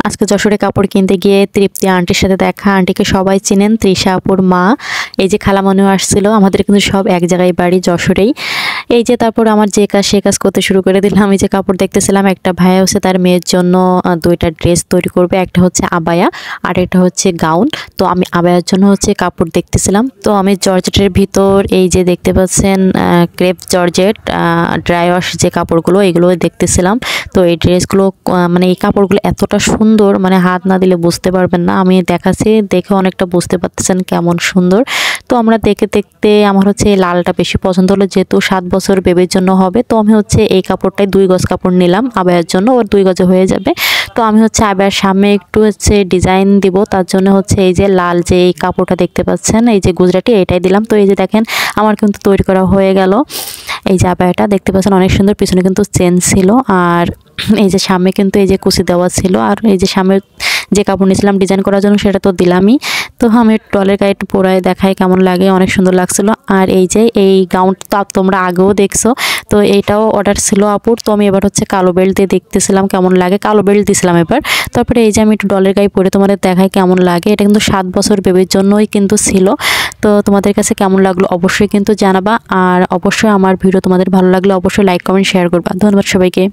আজকে যশোরে কাপড় কিনতে গিয়ে তৃপ্তি আন্টির সাথে দেখা। আন্টিকে সবাই চিনেন, তৃষা আপুর মা। এই যে খালামণিও আসছিল, আমাদের কিন্তু সব এক জায়গায় বাড়ি, যশোরেই। এই যে তারপর আমার যে কাজ সে কাজ করতে শুরু করে দিলাম। এই যে কাপড় দেখতেছিলাম, একটা ভাইয়া হচ্ছে তার মেয়ের জন্য দুইটা ড্রেস তৈরি করবে, একটা হচ্ছে আবায়া আর একটা হচ্ছে গাউন। তো আমি আবায়ার জন্য হচ্ছে কাপড় দেখতেছিলাম। তো আমি জর্জেটের ভিতর এই যে দেখতে পাচ্ছেন ক্রেপ জর্জেট ড্রাই ওয়াশ যে কাপড়গুলো, এগুলো দেখতেছিলাম। তো এই ড্রেসগুলো মানে এই কাপড়গুলো এতটা সুন্দর, মানে হাত না দিলে বুঝতে পারবেন না। আমি দেখাচ্ছি, দেখে অনেকটা বুঝতে পারতেছেন কেমন সুন্দর। তো আমরা দেখতে দেখতে আমার হচ্ছে এই লালটা বেশি পছন্দ হলো, যেহেতু 7 বছর বেবির জন্য হবে। তো আমি হচ্ছে এই কাপড়টাই 2 গজ কাপড় নিলাম আবায়ের জন্য, ওর 2 গজে হয়ে যাবে। তো আমি হচ্ছে আবায়ের সামনে একটু হচ্ছে ডিজাইন দিব, তার জন্য হচ্ছে এই যে লাল যে এই কাপড়টা দেখতে পাচ্ছেন, এই যে গুজরাটি, এটাই দিলাম। তো এই যে দেখেন আমার কিন্তু তৈরি করা হয়ে গেল। এই যে আবায়াটা দেখতে পাচ্ছেন অনেক সুন্দর, পিছনে কিন্তু চেন ছিল, আর এই যে সামনে কিন্তু এই যে কুচি দেওয়া ছিল। আর এই যে সামনে যে কাপড় নিয়েছিলাম ডিজাইন করার জন্য, সেটা তো দিলামই। তো আমি টলের গায়ে একটু পরায় দেখাই কেমন লাগে, অনেক সুন্দর লাগছিল। আর এই যে এই গাউনটা তোমরা আগেও দেখছো, তো এইটাও অর্ডার ছিল আপুর। তো আমি এবার হচ্ছে কালো বেল্ট দিয়ে দেখতেছিলাম কেমন লাগে, কালো বেল্ট দিয়েছিলাম এবার। তারপরে এই যে আমি একটু ডলের গায়ে পরে তোমাদের দেখাই কেমন লাগে। এটা কিন্তু 7 বছর বেবির জন্যই কিন্তু ছিল। তো তোমাদের কাছে কেমন লাগলো অবশ্যই কিন্তু জানাবা। আর অবশ্যই আমার ভিডিও তোমাদের ভালো লাগলে অবশ্যই লাইক কমেন্ট শেয়ার করবা। ধন্যবাদ সবাইকে।